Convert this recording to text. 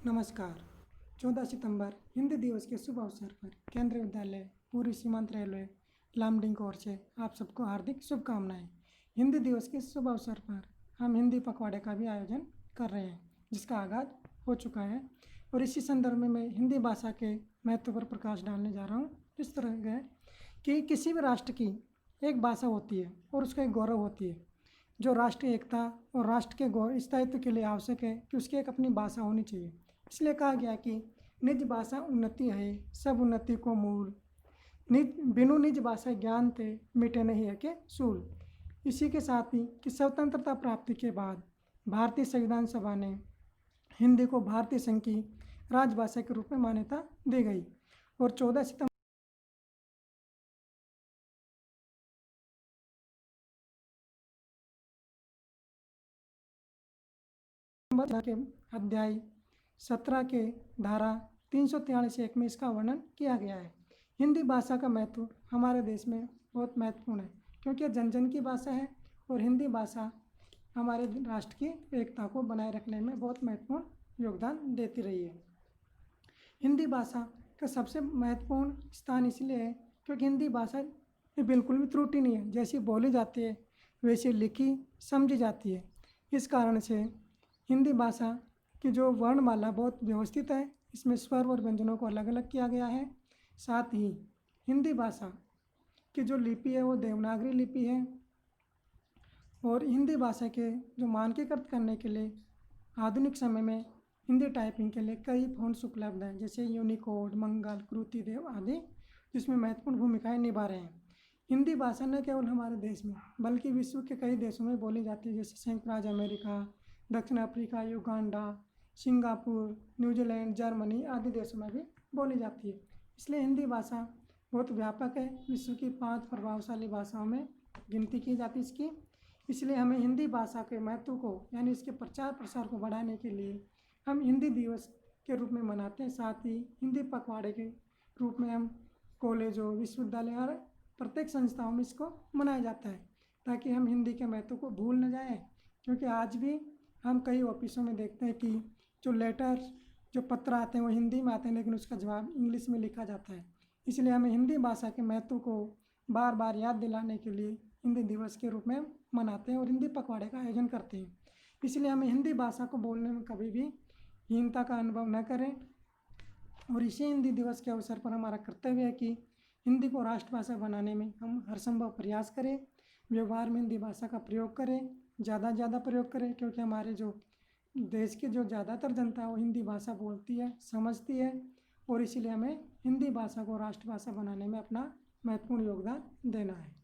नमस्कार। 14 सितंबर हिंदी दिवस के शुभ अवसर पर केंद्रीय विद्यालय पूर्वी सीमांत रेलवे लामडिंग की ओर से आप सबको हार्दिक शुभकामनाएं। हिंदी दिवस के शुभ अवसर पर हम हिंदी पखवाड़े का भी आयोजन कर रहे हैं, जिसका आगाज़ हो चुका है। और इसी संदर्भ में मैं हिंदी भाषा के महत्व पर प्रकाश डालने जा रहा हूँ। इस तरह है कि किसी भी राष्ट्र की एक भाषा होती है और उसका एक गौरव होती है। जो राष्ट्रीय एकता और राष्ट्र के स्थायित्व के लिए आवश्यक है कि उसकी एक अपनी भाषा होनी चाहिए। इसलिए कहा गया कि निज भाषा उन्नति है, सब उन्नति को मूल। बिनु निज भाषा ज्ञान थे, मिटे नहीं है के सूल। इसी के साथ ही कि स्वतंत्रता प्राप्ति के बाद भारतीय संविधान सभा ने हिंदी को भारतीय संघ की राजभाषा के रूप में मान्यता दी गई। और 14 सितंबर के अध्याय 17 के धारा 343(1) में इसका वर्णन किया गया है। हिंदी भाषा का महत्व हमारे देश में बहुत महत्वपूर्ण है, क्योंकि यह जन जन की भाषा है और हिंदी भाषा हमारे राष्ट्र की एकता को बनाए रखने में बहुत महत्वपूर्ण योगदान देती रही है। हिंदी भाषा का सबसे महत्वपूर्ण स्थान इसलिए है क्योंकि हिंदी भाषा में बिल्कुल भी त्रुटि नहीं है। जैसी बोली जाती है वैसी लिखी समझी जाती है। इस कारण से हिंदी भाषा की जो वर्णमाला बहुत व्यवस्थित है। इसमें स्वर और व्यंजनों को अलग अलग किया गया है। साथ ही हिंदी भाषा की जो लिपि है वो देवनागरी लिपि है। और हिंदी भाषा के जो मानकीकृत करने के लिए आधुनिक समय में हिंदी टाइपिंग के लिए कई फ़ॉन्ट्स उपलब्ध हैं, जैसे यूनिकोड, मंगल, कृतिदेव आदि, जिसमें महत्वपूर्ण भूमिकाएं निभा रहे हैं। हिंदी भाषा न केवल हमारे देश में बल्कि विश्व के कई देशों में बोली जाती है, जैसे संयुक्त राज्य अमेरिका, दक्षिण Africa, Uganda, Singapore, New Zealand, Germany आदि देशों में भी बोली जाती है। इसलिए हिंदी भाषा बहुत व्यापक है। विश्व की 5 प्रभावशाली भाषाओं में गिनती की जाती है इसकी। इसलिए हमें हिंदी भाषा के महत्व को यानी इसके प्रचार प्रसार को बढ़ाने के लिए हम हिंदी दिवस के रूप में मनाते हैं। साथ ही हिंदी पखवाड़े के रूप में हम कॉलेजों, विश्वविद्यालय और प्रत्येक संस्थाओं में इसको मनाया जाता है, ताकि हम हिंदी के महत्व को भूल न जाएं। क्योंकि आज भी हम कई ऑफिसों में देखते हैं कि जो लेटर, जो पत्र आते हैं वो हिंदी में आते हैं, लेकिन उसका जवाब इंग्लिश में लिखा जाता है। इसलिए हमें हिंदी भाषा के महत्व को बार बार याद दिलाने के लिए हिंदी दिवस के रूप में मनाते हैं और हिंदी पखवाड़े का आयोजन करते हैं। इसलिए हमें हिंदी भाषा को बोलने में कभी भी हीनता का अनुभव न करें। और इसी हिंदी दिवस के अवसर पर हमारा कर्तव्य है कि हिंदी को राष्ट्रभाषा बनाने में हम हर संभव प्रयास करें, व्यवहार में हिंदी भाषा का प्रयोग करें, ज़्यादा से ज़्यादा प्रयोग करें। क्योंकि हमारे जो देश की जो ज़्यादातर जनता है वो हिंदी भाषा बोलती है, समझती है, और इसीलिए हमें हिंदी भाषा को राष्ट्रभाषा बनाने में अपना महत्वपूर्ण योगदान देना है।